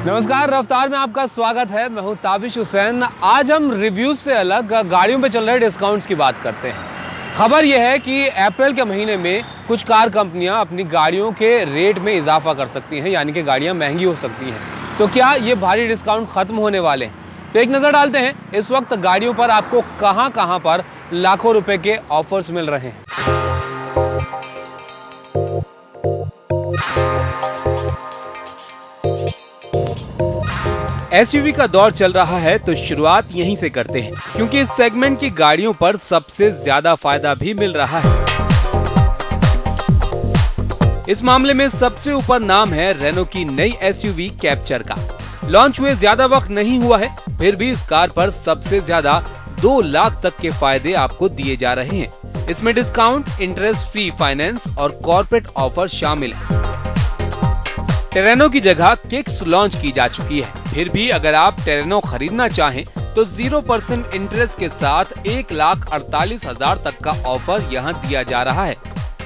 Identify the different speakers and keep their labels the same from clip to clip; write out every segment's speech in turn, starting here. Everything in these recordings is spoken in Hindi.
Speaker 1: नमस्कार, रफ्तार में आपका स्वागत है। मैं हूं ताबिश हुसैन। आज हम रिव्यूज से अलग गाड़ियों पे चल रहे डिस्काउंट्स की बात करते हैं। खबर यह है कि अप्रैल के महीने में कुछ कार कंपनियां अपनी गाड़ियों के रेट में इजाफा कर सकती हैं, यानी कि गाड़ियां महंगी हो सकती हैं। तो क्या ये भारी डिस्काउंट खत्म होने वाले हैं? तो एक नज़र डालते हैं इस वक्त गाड़ियों पर आपको कहां पर लाखों रुपए के ऑफर्स मिल रहे हैं। एसयूवी का दौर चल रहा है तो शुरुआत यहीं से करते हैं, क्योंकि इस सेगमेंट की गाड़ियों पर सबसे ज्यादा फायदा भी मिल रहा है। इस मामले में सबसे ऊपर नाम है रेनो की नई एसयूवी कैप्चर का। लॉन्च हुए ज्यादा वक्त नहीं हुआ है, फिर भी इस कार पर सबसे ज्यादा 2 लाख तक के फायदे आपको दिए जा रहे हैं। इसमें डिस्काउंट, इंटरेस्ट फ्री फाइनेंस और कॉर्पोरेट ऑफर शामिल है। टेरेनो की जगह किक्स लॉन्च की जा चुकी है। फिर भी अगर आप टेरेनो खरीदना चाहें तो 0% इंटरेस्ट के साथ 1,48,000 तक का ऑफर यहां दिया जा रहा है।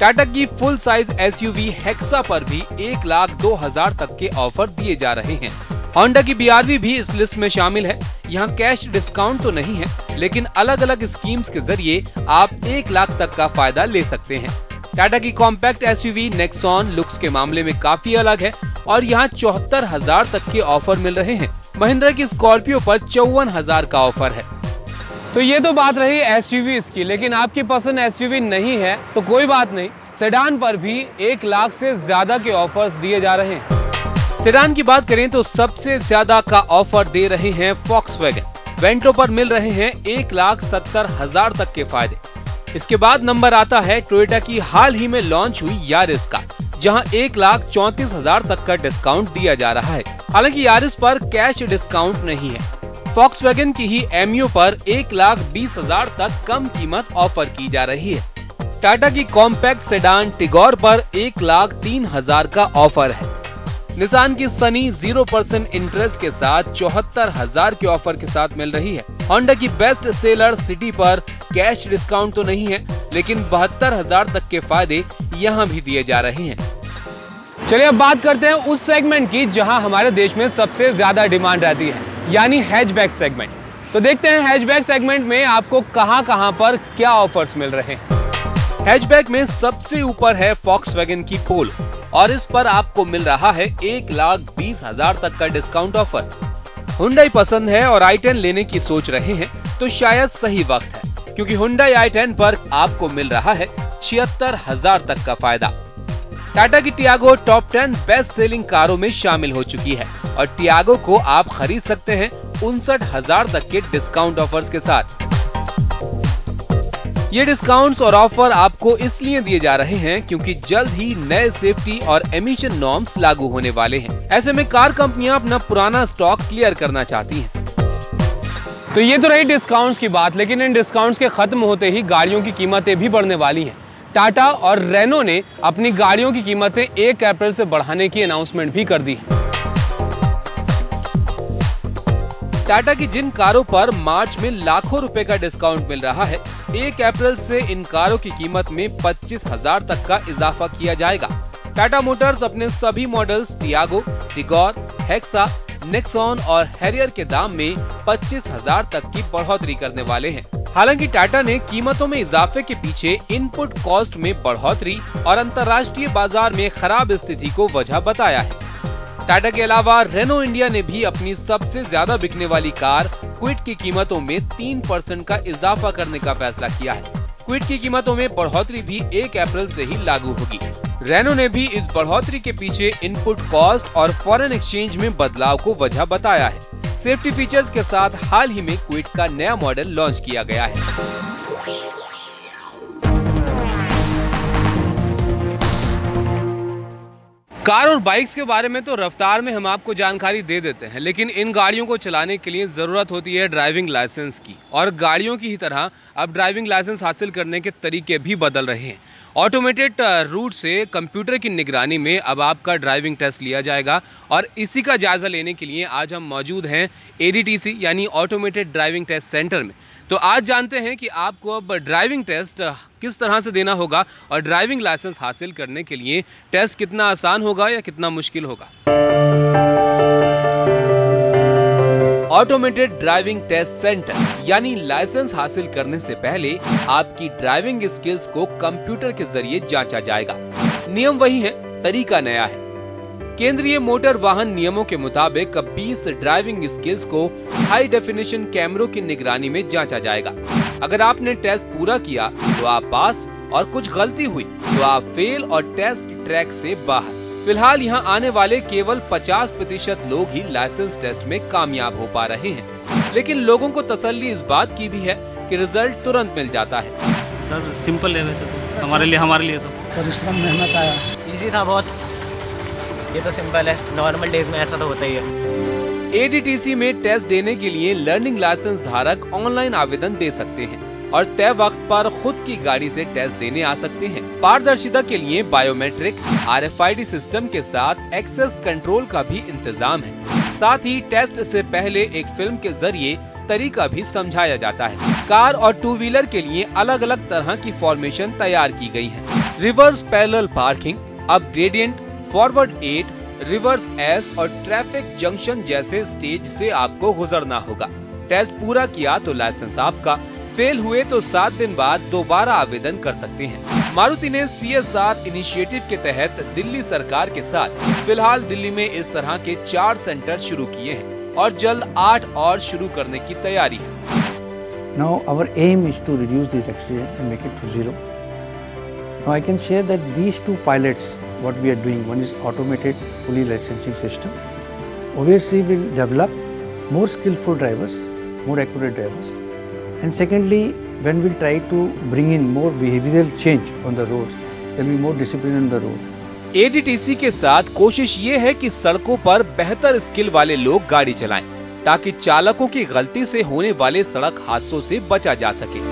Speaker 1: टाटा की फुल साइज एसयूवी हेक्सा पर भी 1,02,000 तक के ऑफर दिए जा रहे हैं। होंडा की BRV भी इस लिस्ट में शामिल है। यहाँ कैश डिस्काउंट तो नहीं है, लेकिन अलग अलग स्कीम्स के जरिए आप 1 लाख तक का फायदा ले सकते हैं। टाटा की कॉम्पैक्ट एसयूवी नेक्सॉन लुक्स के मामले में काफी अलग है और यहाँ 74,000 तक के ऑफर मिल रहे हैं। महिंद्रा की स्कॉर्पियो पर 54,000 का ऑफर है। तो ये तो बात रही एसयूवीज की, लेकिन आपकी पसंद एसयूवी नहीं है तो कोई बात नहीं, सेडान पर भी 1 लाख से ज्यादा के ऑफर्स दिए जा रहे हैं। सेडान की बात करें तो सबसे ज्यादा का ऑफर दे रहे हैं वॉक्सवैगन। वेंटो पर मिल रहे हैं 1,70,000 तक के फायदे। इसके बाद नंबर आता है टोयोटा की हाल ही में लॉन्च हुई यारिस का, जहां 1,34,000 तक का डिस्काउंट दिया जा रहा है। हालांकि यारिस पर कैश डिस्काउंट नहीं है। वॉक्सवैगन की ही एमियो पर 1,20,000 तक कम कीमत ऑफर की जा रही है। टाटा की कॉम्पैक्ट सेडान टिगोर पर 1,03,000 का ऑफर है। निसान की सनी 0% इंटरेस्ट के साथ 74,000 के ऑफर के साथ मिल रही है। होंडा की बेस्ट सेलर सिटी पर कैश डिस्काउंट तो नहीं है, लेकिन 72,000 तक के फायदे यहाँ भी दिए जा रहे हैं। चलिए अब बात करते हैं उस सेगमेंट की जहां हमारे देश में सबसे ज्यादा डिमांड रहती है, यानी हैचबैक सेगमेंट। तो देखते हैं हैचबैक सेगमेंट में आपको कहां पर क्या ऑफर्स मिल रहे हैं। हैचबैक में सबसे ऊपर है वॉक्सवैगन की पोलो और इस पर आपको मिल रहा है 1,20,000 तक का डिस्काउंट ऑफर। हुंडई पसंद है और i10 लेने की सोच रहे हैं तो शायद सही वक्त है, क्योंकि हुंडई i10 पर आपको मिल रहा है 76,000 तक का फायदा। टाटा की टियागो टॉप 10 बेस्ट सेलिंग कारों में शामिल हो चुकी है और टियागो को आप खरीद सकते हैं 59,000 तक के डिस्काउंट ऑफर्स के साथ। ये डिस्काउंट्स और ऑफर आपको इसलिए दिए जा रहे हैं क्योंकि जल्द ही नए सेफ्टी और एमिशन नॉर्म्स लागू होने वाले हैं। ऐसे में कार कंपनियां अपना पुराना स्टॉक क्लियर करना चाहती हैं। तो ये तो रही डिस्काउंट्स की बात, लेकिन इन डिस्काउंट्स के खत्म होते ही गाड़ियों की कीमतें भी बढ़ने वाली हैं। टाटा और रेनो ने अपनी गाड़ियों की कीमतें 1 अप्रैल से बढ़ाने की अनाउंसमेंट भी कर दी है। टाटा की जिन कारों पर मार्च में लाखों रुपए का डिस्काउंट मिल रहा है, 1 अप्रैल से इन कारों की कीमत में 25,000 तक का इजाफा किया जाएगा। टाटा मोटर्स अपने सभी models Tiago, Tigor, hexa, Nexon और हैरियर के दाम में 25,000 तक की बढ़ोतरी करने वाले हैं। हालांकि टाटा ने कीमतों में इजाफे के पीछे इनपुट कॉस्ट में बढ़ोतरी और अंतर्राष्ट्रीय बाजार में खराब स्थिति को वजह बताया है। टाटा के अलावा रेनो इंडिया ने भी अपनी सबसे ज्यादा बिकने वाली कार क्विड की कीमतों में 3% का इजाफा करने का फैसला किया है। क्विड की कीमतों में बढ़ोतरी भी 1 अप्रैल से ही लागू होगी। रेनो ने भी इस बढ़ोतरी के पीछे इनपुट कॉस्ट और फॉरेन एक्सचेंज में बदलाव को वजह बताया है। सेफ्टी फीचर्स के साथ हाल ही में क्विड का नया मॉडल लॉन्च किया गया है। कार और बाइक्स के बारे में तो रफ्तार में हम आपको जानकारी दे देते हैं, लेकिन इन गाड़ियों को चलाने के लिए ज़रूरत होती है ड्राइविंग लाइसेंस की, और गाड़ियों की ही तरह अब ड्राइविंग लाइसेंस हासिल करने के तरीके भी बदल रहे हैं। ऑटोमेटेड रूट से कंप्यूटर की निगरानी में अब आपका ड्राइविंग टेस्ट लिया जाएगा, और इसी का जायज़ा लेने के लिए आज हम मौजूद हैं ADTC यानी ऑटोमेटेड ड्राइविंग टेस्ट सेंटर में। तो आज जानते हैं कि आपको अब ड्राइविंग टेस्ट किस तरह से देना होगा और ड्राइविंग लाइसेंस हासिल करने के लिए टेस्ट कितना आसान होगा या कितना मुश्किल होगा। ऑटोमेटेड ड्राइविंग टेस्ट सेंटर, यानी लाइसेंस हासिल करने से पहले आपकी ड्राइविंग स्किल्स को कंप्यूटर के जरिए जांचा जाएगा। नियम वही है, तरीका नया है। केंद्रीय मोटर वाहन नियमों के मुताबिक 20 ड्राइविंग स्किल्स को हाई डेफिनेशन कैमरों की निगरानी में जांचा जाएगा। अगर आपने टेस्ट पूरा किया तो आप पास और कुछ गलती हुई तो आप फेल और टेस्ट ट्रैक से बाहर। फिलहाल यहाँ आने वाले केवल 50% लोग ही लाइसेंस टेस्ट में कामयाब हो पा रहे हैं, लेकिन लोगों को तसल्ली इस बात की भी है कि रिजल्ट तुरंत मिल जाता है।
Speaker 2: सर सिंपल है वैसे तो हमारे लिए तो
Speaker 3: परिश्रम मेहनत आया,
Speaker 4: इजी था बहुत। ये तो सिंपल है, नॉर्मल डेज में ऐसा तो होता ही है।
Speaker 1: ADTC में टेस्ट देने के लिए लर्निंग लाइसेंस धारक ऑनलाइन आवेदन दे सकते हैं और तय वक्त पर खुद की गाड़ी से टेस्ट देने आ सकते हैं। पारदर्शिता के लिए बायोमेट्रिक RFID सिस्टम के साथ एक्सेस कंट्रोल का भी इंतजाम है। साथ ही टेस्ट से पहले एक फिल्म के जरिए तरीका भी समझाया जाता है। कार और 2 व्हीलर के लिए अलग अलग तरह की फॉर्मेशन तैयार की गई है। Reverse parallel parking, up gradient, forward 8, reverse S और ट्रैफिक जंक्शन जैसे स्टेज से आपको गुजरना होगा। टेस्ट पूरा किया तो लाइसेंस आपका, फेल हुए तो 7 दिन बाद दोबारा आवेदन कर सकते हैं। मारुति ने CSR इनिशिएटिव के तहत दिल्ली सरकार के साथ फिलहाल दिल्ली में इस तरह के 4 सेंटर शुरू किए हैं और जल्द 8 और शुरू करने की तैयारी है।
Speaker 3: Now our aim is to reduce this accident and make it to zero. Now I can share that these 2 pilots, what we are doing, one is automated fully licensing system. Obviously will develop more skillful drivers, more accurate drivers. And secondly, when we'll try to bring in more behavioral change on the roads, there will be more discipline on the road.
Speaker 1: ADTC के साथ कोशिश ये है कि सड़कों पर बेहतर स्किल वाले लोग गाड़ी चलाएं, ताकि चालकों की गलती से होने वाले सड़क हादसों से बचा जा सके।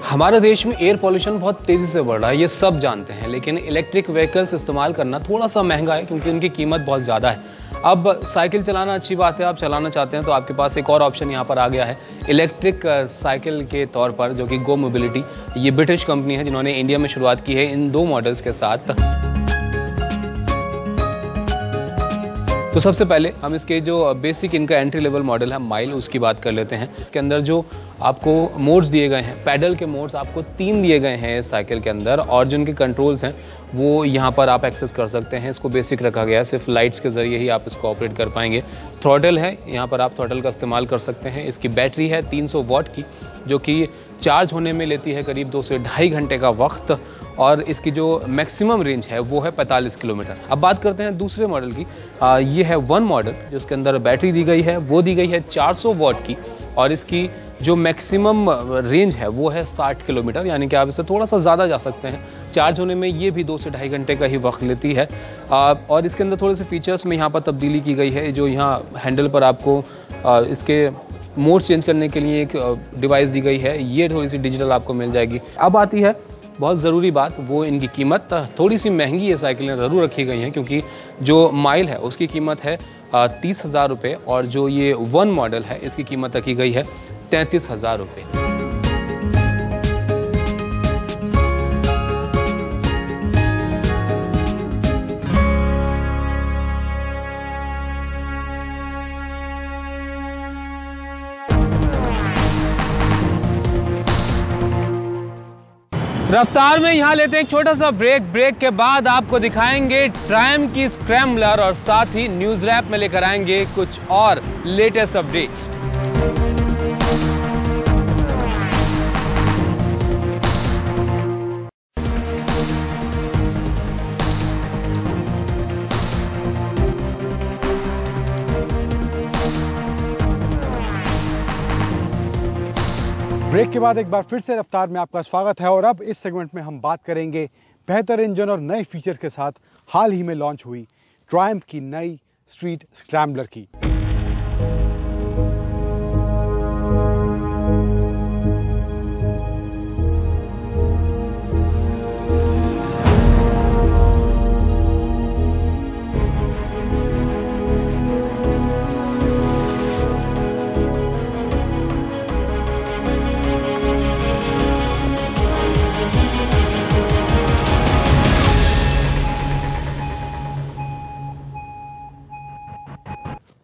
Speaker 5: हमारे देश में एयर पॉल्यूशन बहुत तेज़ी से बढ़ रहा है, ये सब जानते हैं, लेकिन इलेक्ट्रिक व्हीकल्स इस्तेमाल करना थोड़ा सा महंगा है क्योंकि उनकी कीमत बहुत ज़्यादा है। अब साइकिल चलाना अच्छी बात है, आप चलाना चाहते हैं तो आपके पास एक और ऑप्शन यहाँ पर आ गया है इलेक्ट्रिक साइकिल के तौर पर, जो कि गो मोबिलिटी। ये ब्रिटिश कंपनी है जिन्होंने इंडिया में शुरुआत की है इन 2 मॉडल्स के साथ। तो सबसे पहले हम इसके जो बेसिक इनका एंट्री लेवल मॉडल है माइल, उसकी बात कर लेते हैं। इसके अंदर जो आपको मोड्स दिए गए हैं, पैडल के मोड्स आपको 3 दिए गए हैं इस साइकिल के अंदर, और जो इनके कंट्रोल्स हैं वो यहाँ पर आप एक्सेस कर सकते हैं। इसको बेसिक रखा गया है, सिर्फ लाइट्स के जरिए ही आप इसको ऑपरेट कर पाएंगे। थ्रॉटल है, यहाँ पर आप थ्रॉटल का इस्तेमाल कर सकते हैं। इसकी बैटरी है 300 वॉट की, जो कि चार्ज होने में लेती है करीब 2 से ढाई घंटे का वक्त, और इसकी जो मैक्सिमम रेंज है वो है 45 किलोमीटर। अब बात करते हैं दूसरे मॉडल की। ये है 1 मॉडल, जो इसके अंदर बैटरी दी गई है वो दी गई है 400 वॉट की, और इसकी जो मैक्सिमम रेंज है वो है 60 किलोमीटर, यानी कि आप इससे थोड़ा सा ज़्यादा जा सकते हैं। चार्ज होने में ये भी 2 से ढाई घंटे का ही वक्त लेती है। और इसके अंदर थोड़े से फीचर्स में यहाँ पर तब्दीली की गई है। जो यहाँ हैंडल पर आपको इसके मोड चेंज करने के लिए एक डिवाइस दी गई है, ये थोड़ी सी डिजिटल आपको मिल जाएगी। अब आती है बहुत ज़रूरी बात, वो इनकी कीमत। थोड़ी सी महंगी ये साइकिलें ज़रूर रखी गई हैं, क्योंकि जो माइल है उसकी कीमत है 30,000 रुपये, और जो ये 1 मॉडल है इसकी कीमत रखी गई है 33,000 रुपये। रफ्तार में यहाँ लेते हैं एक छोटा सा ब्रेक के बाद आपको दिखाएंगे ट्रायम्फ की स्क्रैम्बलर, और साथ ही न्यूज रैप में लेकर आएंगे कुछ और लेटेस्ट अपडेट्स।
Speaker 6: ब्रेक के बाद एक बार फिर से रफ्तार में आपका स्वागत है, और अब इस सेगमेंट में हम बात करेंगे बेहतर इंजन और नए फीचर के साथ हाल ही में लॉन्च हुई ट्रायम्फ की नई स्ट्रीट स्क्रैम्बलर की।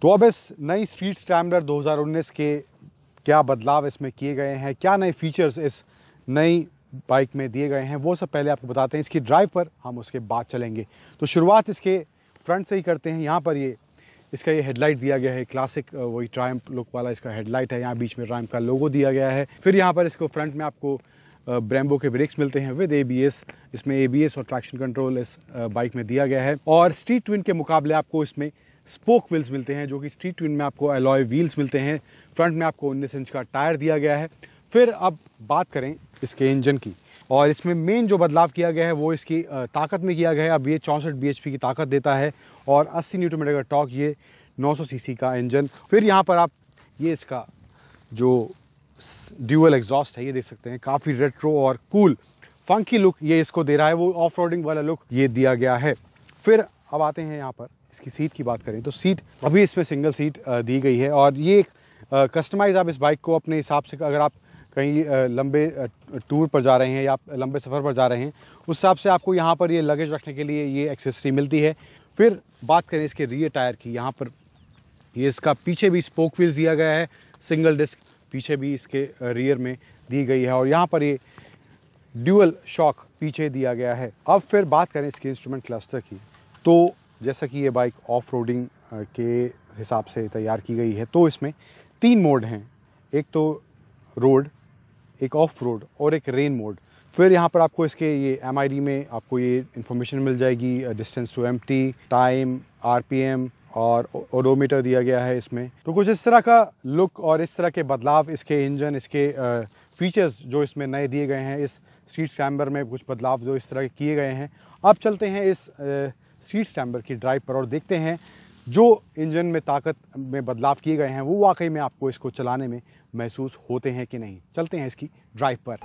Speaker 6: तो अब इस नई स्ट्रीट स्क्रैम्बलर 2019 के क्या बदलाव इसमें किए गए हैं, क्या नए फीचर्स इस नई बाइक में दिए गए हैं, वो सब पहले आपको बताते हैं। इसकी ड्राइव पर हम उसके बाद चलेंगे। तो शुरुआत इसके फ्रंट से ही करते हैं। यहाँ पर इसका ये हेडलाइट दिया गया है, क्लासिक वही ट्रायम्फ लुक वाला इसका हेडलाइट है। यहाँ बीच में ट्रायम्फ का लोगो दिया गया है। फिर यहाँ पर इसको फ्रंट में आपको ब्रेम्बो के ब्रेक्स मिलते हैं विद ABS। इसमें ABS और ट्रैक्शन कंट्रोल इस बाइक में दिया गया है। और स्ट्रीट ट्विन के मुकाबले आपको इसमें स्पोक व्हील्स मिलते हैं, जो कि स्ट्रीट ट्विन में आपको अलॉय व्हील्स मिलते हैं। फ्रंट में आपको 19 इंच का टायर दिया गया है। फिर अब बात करें इसके इंजन की, और इसमें मेन जो बदलाव किया गया है वो इसकी ताकत में किया गया है। अब ये 64 bhp की ताकत देता है और 80 न्यूटन का टॉर्क, ये 900 cc का इंजन। फिर यहाँ पर आप ये इसका जो ड्यूअल एग्जॉस्ट है ये देख सकते हैं, काफ़ी रेट्रो और कूल फंकी लुक ये इसको दे रहा है, वो ऑफ रोडिंग वाला लुक ये दिया गया है। फिर अब आते हैं यहाँ पर इसकी सीट की बात करें तो सीट अभी इसमें सिंगल सीट दी गई है, और ये कस्टमाइज आप इस बाइक को अपने हिसाब से, अगर आप कहीं लंबे टूर पर जा रहे हैं या लंबे सफ़र पर जा रहे हैं, उस हिसाब से आपको यहाँ पर ये लगेज रखने के लिए ये एक्सेसरी मिलती है। फिर बात करें इसके रियर टायर की, यहाँ पर ये इसका पीछे भी स्पोक व्हील्स दिया गया है, सिंगल डिस्क पीछे भी इसके रियर में दी गई है, और यहाँ पर ये ड्यूअल शॉक पीछे दिया गया है। अब फिर बात करें इसके इंस्ट्रूमेंट क्लस्टर की, तो जैसा कि ये बाइक ऑफ रोडिंग के हिसाब से तैयार की गई है, तो इसमें 3 मोड हैं, एक तो रोड, एक ऑफ रोड और एक रेन मोड। फिर यहाँ पर आपको इसके ये MID में आपको ये इन्फॉर्मेशन मिल जाएगी, distance to empty, time, RPM और ओडोमीटर दिया गया है इसमें। तो कुछ इस तरह का लुक और इस तरह के बदलाव इसके इंजन, इसके फीचर्स जो इसमें नए दिए गए हैं, इस स्ट्रीट स्क्रैम्बलर में कुछ बदलाव जो इस तरह के किए गए हैं। अब चलते हैं इस स्ट्रीट स्क्रैम्बलर की ड्राइव पर और देखते हैं जो इंजन में ताकत में बदलाव किए गए हैं वो वाकई में आपको इसको चलाने में महसूस होते हैं कि नहीं। चलते हैं इसकी ड्राइव पर।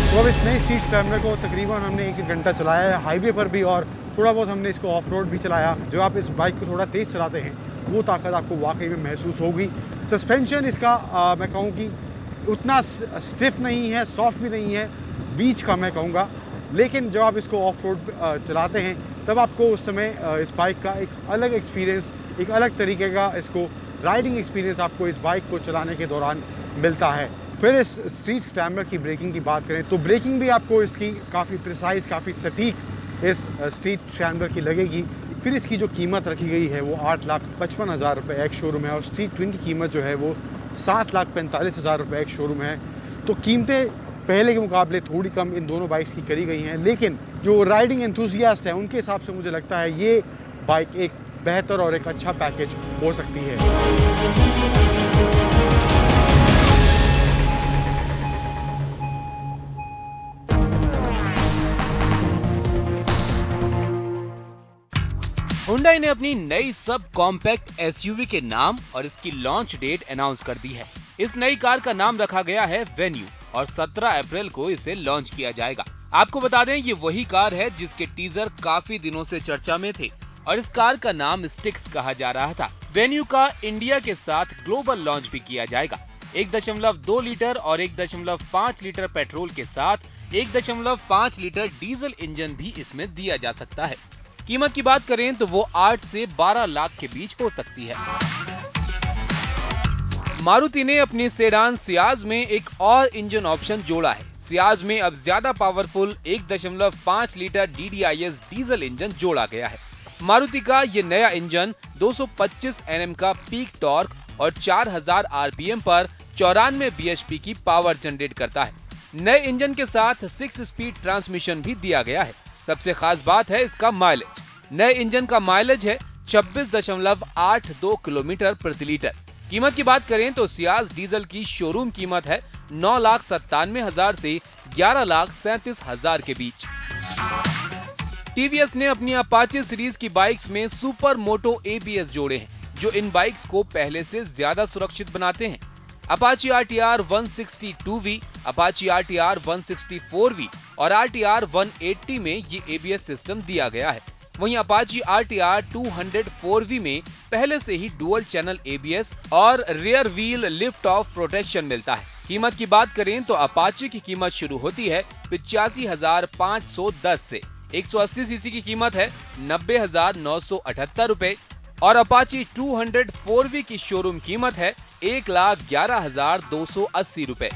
Speaker 6: तो अब इस नई स्ट्रीट स्क्रैम्बलर को तकरीबन हमने 1 घंटा चलाया है हाईवे पर भी, और थोड़ा बहुत हमने इसको ऑफ रोड भी चलाया। जब आप इस बाइक को थोड़ा तेज़ चलाते हैं वो ताकत आपको वाकई में महसूस होगी। सस्पेंशन इसका मैं कहूँ कि उतना स्टिफ नहीं है, सॉफ्ट भी नहीं है, बीच का मैं कहूँगा। लेकिन जब आप इसको ऑफ रोड चलाते हैं तब आपको उस समय इस बाइक का एक अलग एक्सपीरियंस, एक अलग तरीके का इसको राइडिंग एक्सपीरियंस आपको इस बाइक को चलाने के दौरान मिलता है। फिर इस स्ट्रीट स्क्रैम्बलर की ब्रेकिंग की बात करें तो ब्रेकिंग भी आपको इसकी काफ़ी प्रिसाइज, काफ़ी सटीक इस स्ट्रीट स्क्रैम्बलर की लगेगी। फिर इसकी जो कीमत रखी गई है वो 8,55,000 रुपये एक शोरूम है, और स्ट्रीट ट्विन की कीमत जो है वो 7,45,000 रुपये एक शोरूम है। तो कीमतें पहले के मुकाबले थोड़ी कम इन दोनों बाइक्स की करी गई हैं, लेकिन जो राइडिंग एंथुसियास्ट है उनके हिसाब से मुझे लगता है ये बाइक एक बेहतर और एक अच्छा पैकेज हो सकती है।
Speaker 1: हुंडई ने अपनी नई सब कॉम्पैक्ट SUV के नाम और इसकी लॉन्च डेट अनाउंस कर दी है। इस नई कार का नाम रखा गया है वेन्यू और 17 अप्रैल को इसे लॉन्च किया जाएगा। आपको बता दें ये वही कार है जिसके टीजर काफी दिनों से चर्चा में थे और इस कार का नाम स्टिक्स कहा जा रहा था। वेन्यू का इंडिया के साथ ग्लोबल लॉन्च भी किया जाएगा। 1.2 लीटर और 1.5 लीटर पेट्रोल के साथ 1.5 लीटर डीजल इंजन भी इसमें दिया जा सकता है। कीमत की बात करें तो वो 8 से 12 लाख के बीच हो सकती है। मारुति ने अपनी सेडान सियाज में एक और इंजन ऑप्शन जोड़ा है। सियाज में अब ज्यादा powerful 1.5 litre DDIS diesel engine जोड़ा गया है। मारुति का ये नया इंजन 225 Nm का पीक टॉर्क और 4000 RPM पर 94 bhp की पावर जनरेट करता है। नए इंजन के साथ 6 स्पीड ट्रांसमिशन भी दिया गया है। सबसे खास बात है इसका माइलेज। नए इंजन का माइलेज है 26.82 किलोमीटर प्रति लीटर। कीमत की बात करें तो सियाज डीजल की शोरूम कीमत है 9,97,000 से 11,37,000 के बीच। टीवीएस ने अपनी अपाचे सीरीज की बाइक्स में सुपर मोटो ABS जोड़े हैं, जो इन बाइक्स को पहले से ज्यादा सुरक्षित बनाते हैं। Apache RTR 162V, Apache RTR 164V और RTR 180 में ये ABS सिस्टम दिया गया है। वहीं अपाची RTR 204V में पहले से ही डुअल चैनल ABS और rear wheel lift off protection मिलता है। कीमत की बात करें तो अपाची की कीमत शुरू होती है 85,510 से। 180 सीसी की कीमत है 90,978 रुपए और अपाची 204V की शोरूम कीमत है 1,11,280 रुपए।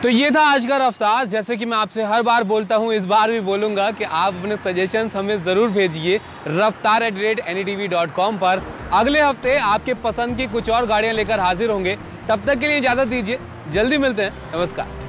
Speaker 5: तो ये था आज का रफ्तार। जैसे कि मैं आपसे हर बार बोलता हूँ, इस बार भी बोलूंगा कि आप अपने सजेशंस हमें ज़रूर भेजिए raftar@netv.com पर। अगले हफ्ते आपके पसंद की कुछ और गाड़ियाँ लेकर हाजिर होंगे। तब तक के लिए इजाज़त दीजिए, जल्दी मिलते हैं। नमस्कार।